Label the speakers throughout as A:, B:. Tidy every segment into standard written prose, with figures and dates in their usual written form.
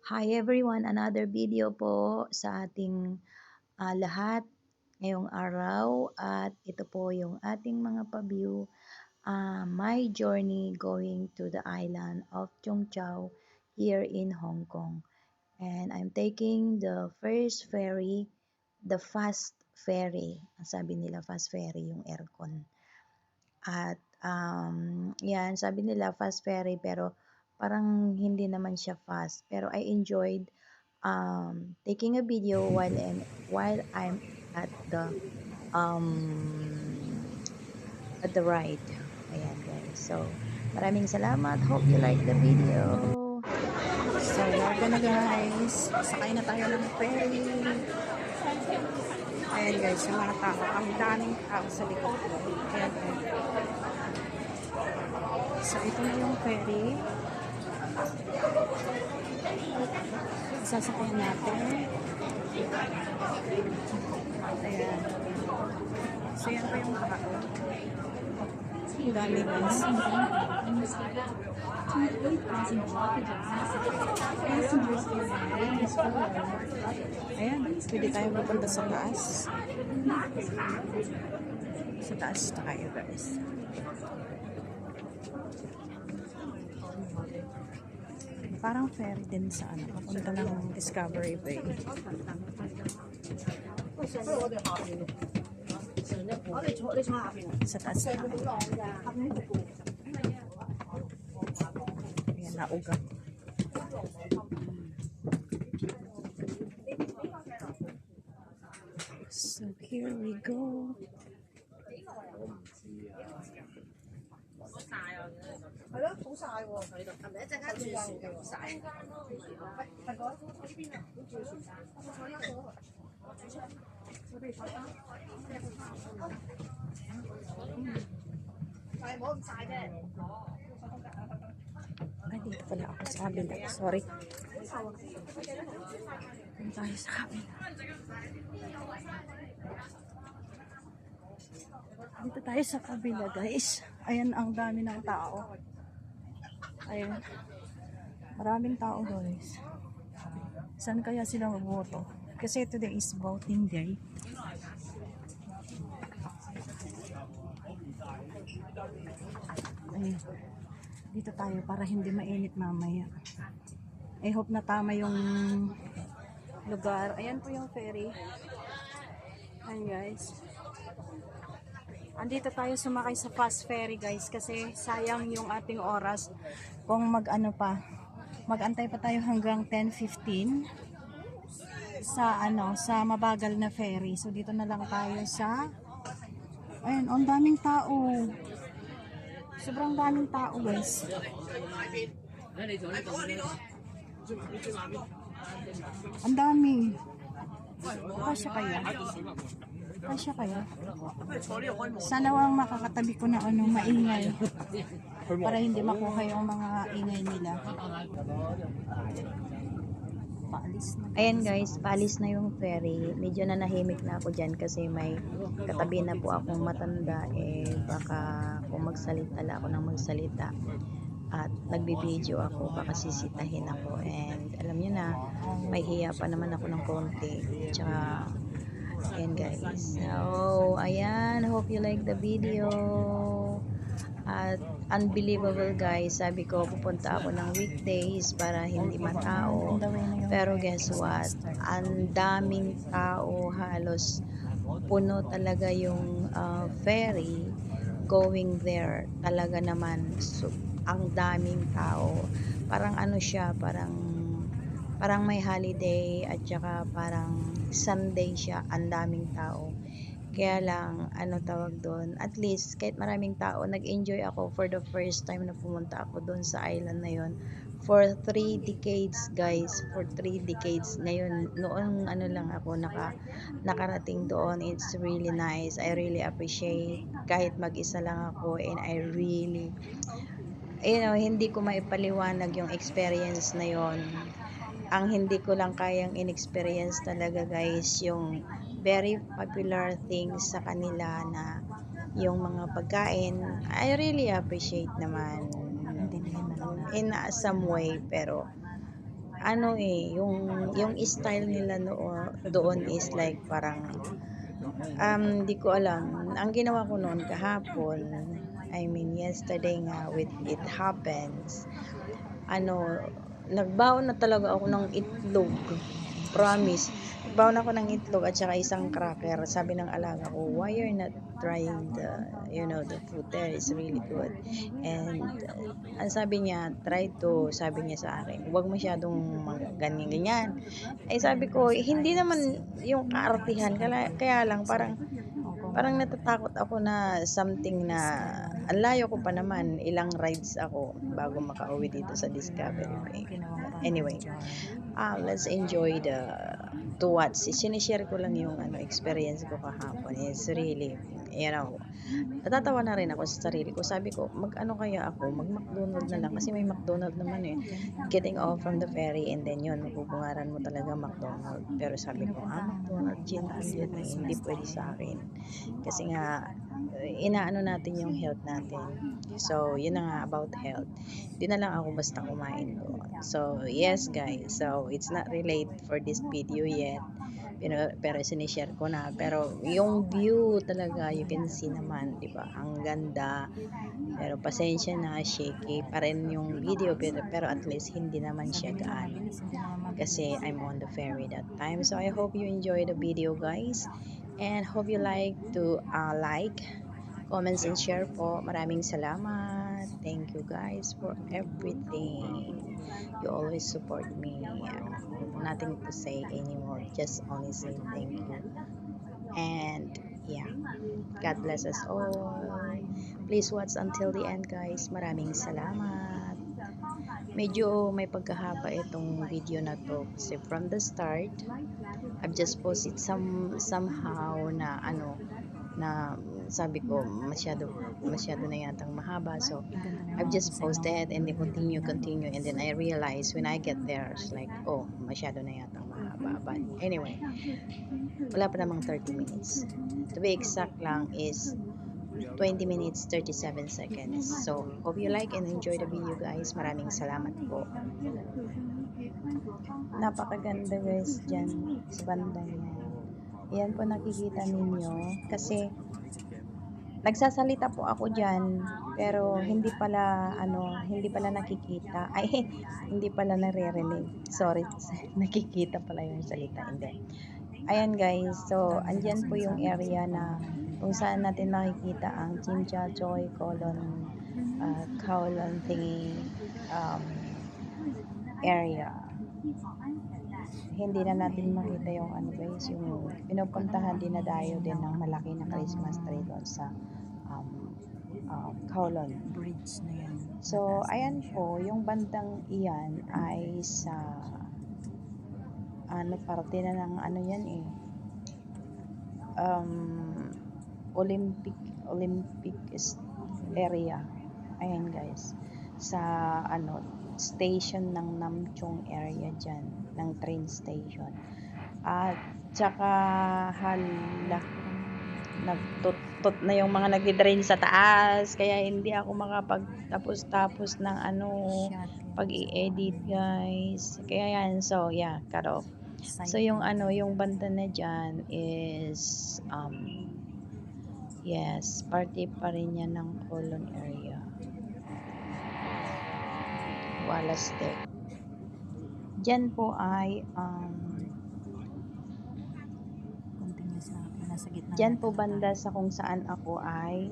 A: Hi everyone, another video po sa ating lahat ngayong araw at ito po yung ating mga pa-view. My journey going to the island of Cheung Chau here in Hong Kong. And I'm taking the first ferry, the fast ferry. Ang sabi nila fast ferry yung aircon. At yan, sabi nila fast ferry pero parang hindi naman siya fast. Pero I enjoyed taking a video while I'm um, at the ride. Ayan guys. So, maraming salamat. Hope you like the video.
B: So, larga na guys. Sakay na tayo ng ferry. Ayan guys, yung mga tao. Ang daming tao sa likod. Ayan. So, ito na yung ferry. Sasakyan natin. Ayan. So, yan pa yung tao. Ang dami guys. Ayan, pwede tayo mapunta sa taas. Sa taas tayo guys. Parang ferry din sa papunta ng Discovery Bay. Sa taas tayo. Ayan, nauga. So here we go. Ay, dito pala ako sa kabila. Sorry. Dito tayo sa kabila. Dito tayo sa kabila, guys. Ayan, ang dami ng tao. Ayan. Maraming tao, guys. Saan kaya sila magboto? Kasi today is voting day. Ayan. Dito tayo para hindi mainit mamaya. I hope na tama yung lugar. Ayan po yung ferry. Ayan guys. Andito tayo sumakay sa fast ferry guys kasi sayang yung ating oras kung mag-antay pa tayo hanggang 10:15 sa mabagal na ferry. So dito na lang tayo sa ayan, ang daming tao. Sobrang daming tao guys. Ang dami. Kasya kaya? Kasya kaya? Sana wang makakatabi ko na maingay. Para hindi makuha yung mga ingay nila.
A: Ayan guys, paalis na yung ferry. Medyo nanahimik na ako dyan kasi may katabi na po akong matanda. Baka kung magsalita lang ako ng magsalita at nagbibideo ako, baka sisitahin ako. And alam nyo na, may hiya pa naman ako ng konti. Tsaka, ayan guys. So, ayan, hope you like the video. At unbelievable guys, sabi ko pupunta ako ng weekdays para hindi matao, pero guess what, ang daming tao, halos puno talaga yung ferry going there, talaga naman. So, ang daming tao, parang siya, parang may holiday at saka parang Sunday siya, ang daming tao. Kaya lang, tawag doon, at least kahit maraming tao, nag-enjoy ako for the first time na pumunta ako doon sa island na yon. For 3 decades guys, for 3 decades. Ngayon, noong lang ako nakarating doon, it's really nice. I really appreciate kahit mag-isa lang ako, and I really, hindi ko maipaliwanag yung experience na yon. Ang hindi ko lang kayang in-experience talaga guys, yung very popular things sa kanila na yung mga pagkain. I really appreciate naman in some way, pero ano eh, yung style nila doon is like parang di ko alam. Ang ginawa ko noon kahapon, I mean yesterday nga with it happens, ano, nagbaon na talaga ako ng itlog. Promise. Nagbaon ako ng itlog at saka isang cracker. Sabi ng alaga ko, why you're not trying the food there is really good. And ang sabi niya, try to, sabi niya sa akin, huwag masyadong ganyan-ganyan. Ay sabi ko, hindi naman yung kaartihan, kaya lang parang natatakot ako na something na ang layo ko pa naman, ilang rides ako bago makauwi dito sa Discovery Bay. Anyway, let's enjoy to watch. Sinishare ko lang yung experience ko kahapon. It's really, natatawa na rin ako sa sarili ko. Sabi ko, mag-ano kaya ako? Mag-McDonald na lang. Kasi may McDonald naman eh. Getting off from the ferry and then yun, mabubungaran mo talaga McDonald. Pero sabi ko, McDonald, gin yun eh. Hindi pwede sa akin. Kasi nga, inaano natin yung health natin. So, yun na nga about health. Di na lang ako basta kumain doon. So, yes guys. So, it's not relate for this video yet. Pero sinishare ko na. Pero, yung view talaga, you can see naman, di ba? Ang ganda. Pero, pasensya na, shaky pa rin yung video. Pero at least, hindi naman siya gaan. Kasi, I'm on the ferry that time. So, I hope you enjoy the video, guys. And hope you like to like, comments, and share po. Maraming salamat. Thank you guys for everything. You always support me. Nothing to say anymore. Just only say thank you. And yeah, God bless us all. Please watch until the end guys. Maraming salamat. Medyo may pagkahaba itong video na to kasi from the start I've just posted somehow na na sabi ko masyado na yatang mahaba, so I've just posted and then continue and then I realized when I get there it's like masyado na yatang mahaba, but anyway wala pa namang 30 minutes to be exact lang is 20 minutes 37 seconds. So hope you like and enjoy the video guys. Maraming salamat po. Napakaganda guys dyan sa banda niya. Yan po nakikita ninyo kasi nagsasalita po ako dyan pero hindi pala nakikita, ay hindi pala naririnig, sorry. Nakikita pala yung salita, hindi. Ayan guys, so andyan po yung area na kung saan natin makikita ang Chimchachoy Kowloon thingy area. Hindi na natin makita yung guys, yung pinupuntahan din na dayo din ng malaki na Christmas tree doon sa Kowloon Bridge na yan. So ayan po, yung bandang iyan ay sa parte na ng yan eh, Olympic area. Ayan guys, sa station ng Namchong area dyan, ng train station. At tsaka nagtutut na yung mga nagdi-drain sa taas, kaya hindi ako makapagtapos ng pag-i-edit guys. Kaya yan, so yeah, cut off. So yung yung banda na dyan is yes, party pa rin yan ng Kowloon area. Walastek. Dyan po ay dyan po banda sa kung saan ako ay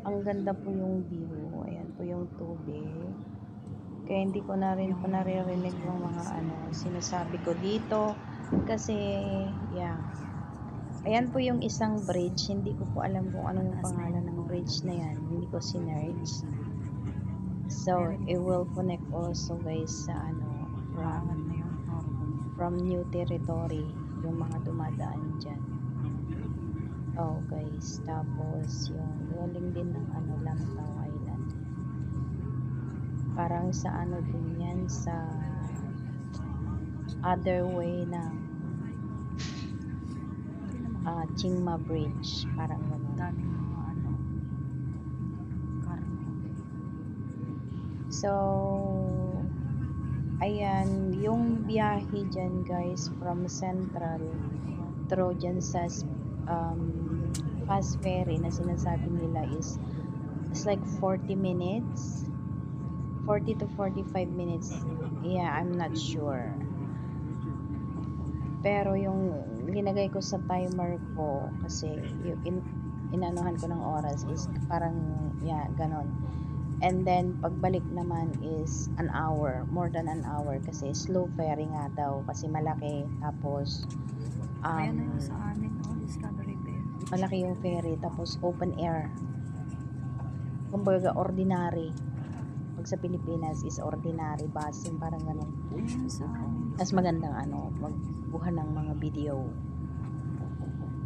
A: ang ganda po yung view. Ayan po yung tubig. Kaya hindi ko na rin po naririnig yung mga sinasabi ko dito kasi yeah. Ayan po yung isang bridge. Hindi ko po alam kung anong pangalan ng bridge na yan. Hindi ko sinerge. So it will connect also guys sa from New Territory, yung mga dumadaan dyan. Guys, tapos yung galing din ng Lantau Island. Parang sa din yan, sa other way ng Chingma Bridge, parang gano'n. So Ayan, yung biyahe dyan guys from Central through dyan sa fast ferry na sinasabi nila is it's like 40 minutes, 40 to 45 minutes. Yeah, I'm not sure. Pero yung linagay ko sa timer ko kasi yung inanuhan ko ng oras is parang yeah, ganon. And then pagbalik naman is an hour, more than an hour kasi slow ferry nga daw kasi malaki tapos
B: Ayan na yung sa amin, Discovery Bay.
A: malaki yung ferry tapos open air. Kumbaga ordinary. Pag sa Pilipinas is ordinary busing parang ganun.
B: Ayan sa amin.
A: Mas magandang magbuhan ng mga video.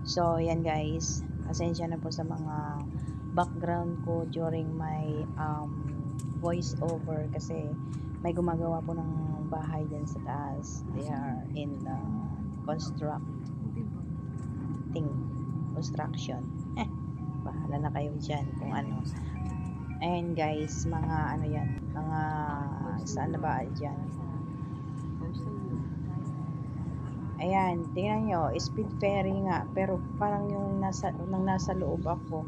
A: So yan guys, pasensya na po sa mga background ko during my voice over kasi may gumagawa po ng bahay dyan sa taas. They are in the construction. Bahala na kayo dyan kung ano. Ayan guys, mga ano yan, mga saan na ba dyan. Ayan, tingnan nyo, speed ferry nga, pero parang yung nasa loob ako.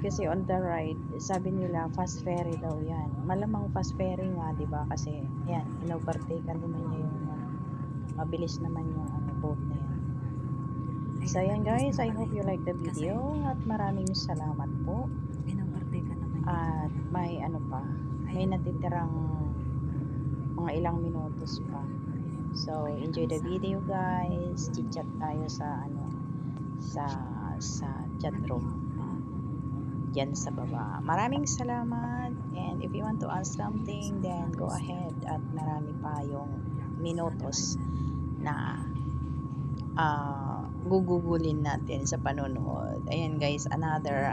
A: Kasi on the right, sabi nila fast ferry daw yan. Malamang fast ferry nga, di ba? Kasi yan, inovertaken naman niya yung mabilis naman yung boat na yan. So yan guys, I hope you like the video at maraming salamat po. At may may natitirang mga ilang minutos pa. So enjoy the video guys. Chit-chat tayo sa sa chat room diyan sa baba. Maraming salamat, and if you want to ask something then go ahead, at marami pa yung minutos na gugugulin natin sa panonood. Ayan guys, another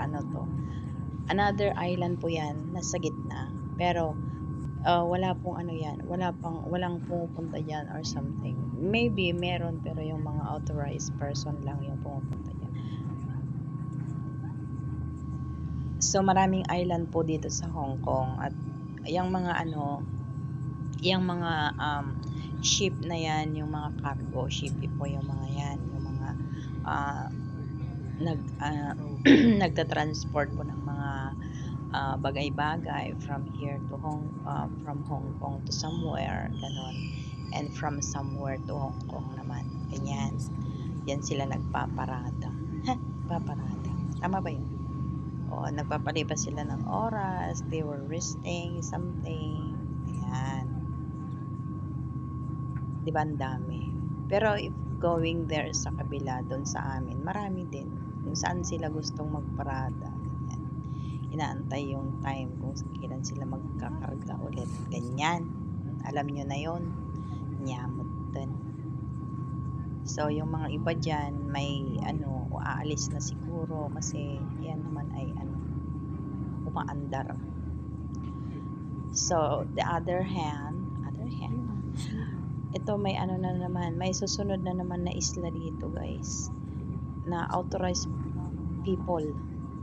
A: island po yan, nasa gitna. Pero wala pong walang pumupunta dyan or something. Maybe meron, pero yung mga authorized person lang yung pumupunta dyan. So maraming island po dito sa Hong Kong, at yung mga ship na yan, yung mga cargo ship po yung mga yan, yung mga nagta-transport po ng mga bagay-bagay from here to from Hong Kong to somewhere, ganon, and from somewhere to Hong Kong naman, ganyan. Yan sila nagpaparada. Paparada, tama ba yun? O nagpapalipas sila ng oras, they were resting something. Ayan, diba ang dami. Pero if going there sa kabila, doon sa amin, marami din kung saan sila gustong magparada. Ganyan. Inaantay yung time kung kailan sila magkakarga ulit. Ganyan. Alam nyo na yon. Nyamot din. So yung mga iba dyan, may aalis na siguro kasi yan naman ay umaandar. So the other hand, ito may na naman, may susunod na naman na isla dito guys, na authorized people,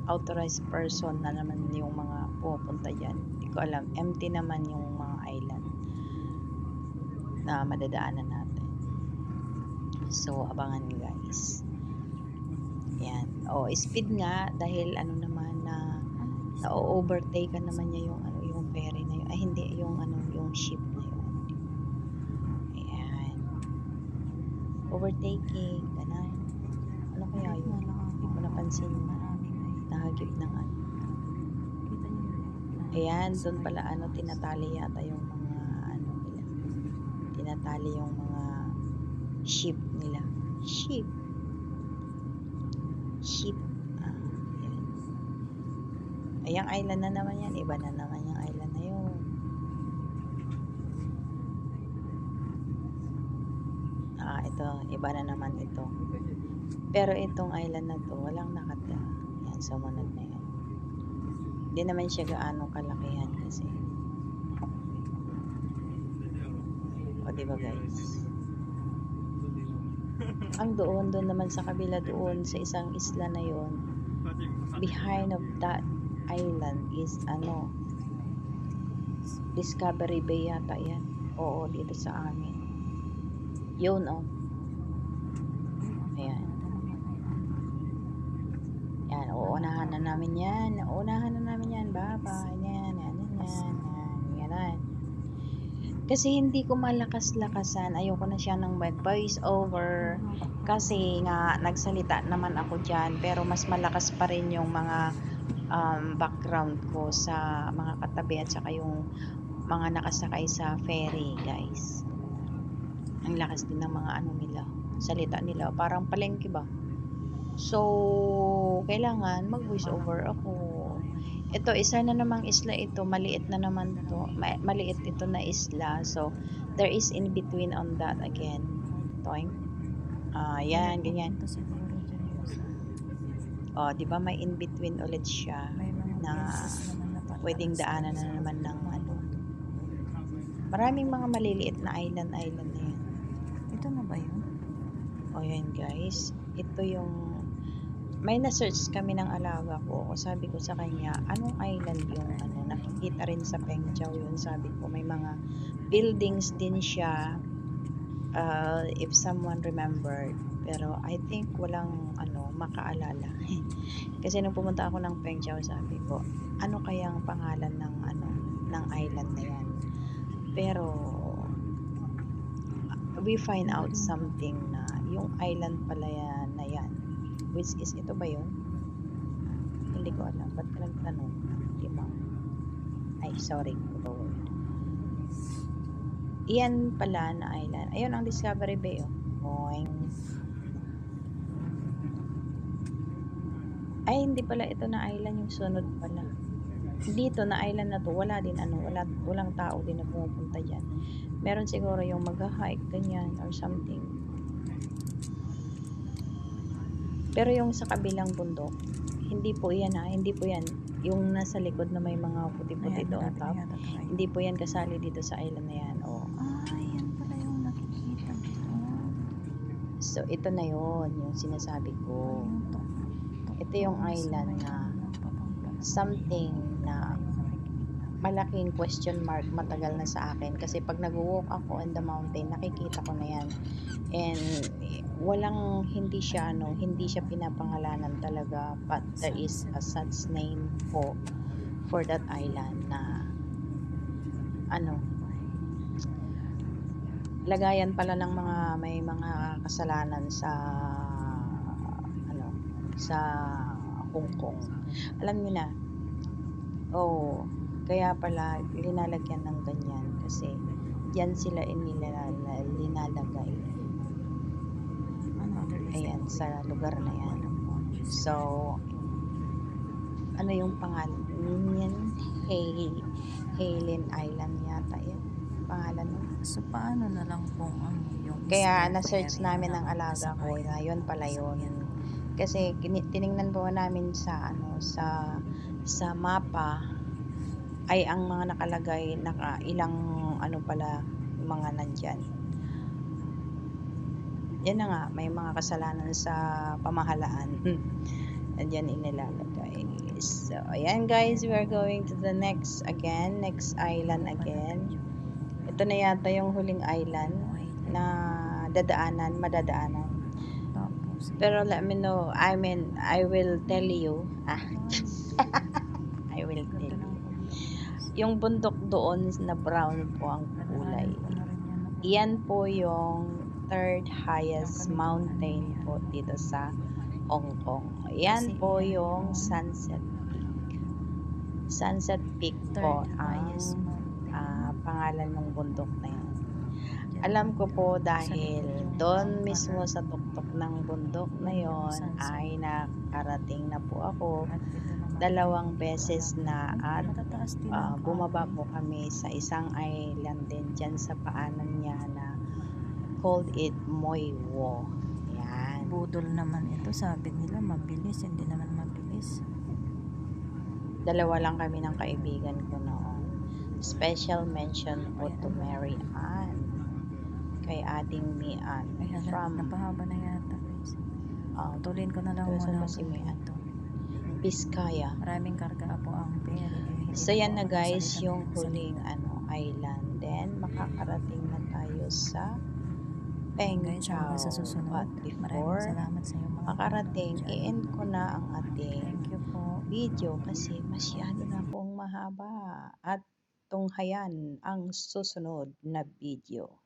A: authorized person na naman yung mga pupunta dyan. Hindi ko alam, empty naman yung mga island na madadaanan natin. So abangan guys. Yan, speed nga dahil naman na overtake naman niya yung ferry na yun. Ay hindi, yung ship na yun. Ayan, overtaking, ganun. Ano kaya yun? Hindi ko napansin. Nahagip ng ayan, doon pala tinatali yata yung mga nila. Tinatali yung mga ship nila. Ship. Ayan. Ayang island na naman yan. Iba na naman yung island na yun. Ito, iba na naman ito. Pero itong island na to, walang nakatira. Yan, sumunod na yan. Hindi naman siya gaano kalakihan kasi. O, diba guys? Ang doon naman sa kabila doon sa isang isla na yon, behind of that island is Discovery Bay yata yan. Oo, dito sa amin. Yun, oh. Ayan. Yan, uunahan na namin yan. Uunahan na namin yan. Bye-bye. Yan, yan, yan, yan, yan, yan. Kasi hindi ko malakas-lakasan. Ayoko na siya ng voice over. Kasi nga, nagsalita naman ako dyan. Pero mas malakas pa rin yung mga background ko sa mga katabi at saka yung mga nakasakay sa ferry, guys. Ang lakas din ng mga ano nila. Salita nila. Parang palengke ba? So, kailangan mag-voice over ako. Ito, isa na namang isla ito. Maliit na naman to. Maliit ito na isla. So, there is in between on that again. Toing. Yan, ganyan. Oh, di ba may in between ulit siya na pwedeng daanan na naman ng ano. Maraming mga maliliit na island na yan.
B: Ito na ba yun?
A: O yan guys, ito yung may na-search kami ng alaga ko. Sabi ko sa kanya, anong island yung ano, nakikita rin sa Pengchao yun. Sabi ko, may mga buildings din siya. If someone remembered. Pero I think walang ano, makaalala. Kasi nung pumunta ako ng Pengchao, sabi ko, ano kayang pangalan ng ano, ng island na yan. Pero we find out something na yung island pala yan, na yan, which is, ito ba yun? Hindi ko alam. Ba't ka nagtanong? Limang. Ay, sorry. Lord. Iyan pala na island. Ayun ang Discovery Bay, oh. Boing. Ay, hindi pala ito na island, yung sunod pala. Dito na island na to, wala din ano, walang tao din na pumupunta dyan. Meron siguro yung mag-hike, ganyan, or something. Pero yung sa kabilang bundok, hindi po yan ha, hindi po yan. Yung nasa likod na may mga puti-puti doon top, hindi po yan kasali dito sa island na yan. Oh.
B: Yan pala yung nakikita ko.
A: So, ito na yon yung sinasabi ko. Ito yung island na something na malaking question mark matagal na sa akin. Kasi pag nag-walk ako on the mountain, nakikita ko na yan. And walang, hindi siya pinapangalanan talaga, but there is a such name for that island na ano, lagayan pala ng mga may mga kasalanan sa ano, sa Hong Kong. Alam niyo na, kaya pala linalagyan ng ganyan kasi diyan sila linalagay. Ayan, sa lugar na yan. So, ano yung pangalan yan? Hainan Island yata yan. Pangalan nun.
B: So, paano na lang kung ano yung
A: kaya na-search namin ng alaga ko na yun pala yun. Kasi tiningnan po namin sa ano, sa mapa ay ang mga nakalagay ilang ano pala yung mga nandyan. Yan na nga, may mga kasalanan sa pamahalaan. Andyan inilalagay. So, ayan guys, we are going to the next island again. Ito na yata yung huling island na madadaanan. Pero let me know, I will tell you. I will tell you. Yung bundok doon na brown po ang kulay. Iyan po yung third highest mountain po dito sa Hong Kong. Yan po yung Sunset Peak. Sunset Peak po ang pangalan ng bundok na yan. Alam ko po dahil doon mismo sa tuktok ng bundok na yon ay nakarating na po ako 2 beses na at bumaba po kami sa isang island din dyan sa paanan niya na called it Moi Wo. Yan.
B: Budol naman ito. Sabi nila mabilis. Hindi naman mabilis.
A: 2 lang kami ng kaibigan ko noon. Special mention po to Mary Ann. Kay ating Mian.
B: Napahaba na yata guys. Tulin ko na lang muna
A: si Mian. Biskaya.
B: Maraming karga po ang pera.
A: So yan na guys yung huling Island. Then, makakarating na tayo sa
B: Guys, hanggang sa
A: Pengchao.
B: susunod.
A: But
B: Maraming
A: before
B: salamat sa iyong mga
A: makarating,
B: panonood dyan.
A: i-end ko na ang ating
B: Thank you po.
A: video kasi masyado na pong mahaba at tunghayan ang susunod na video.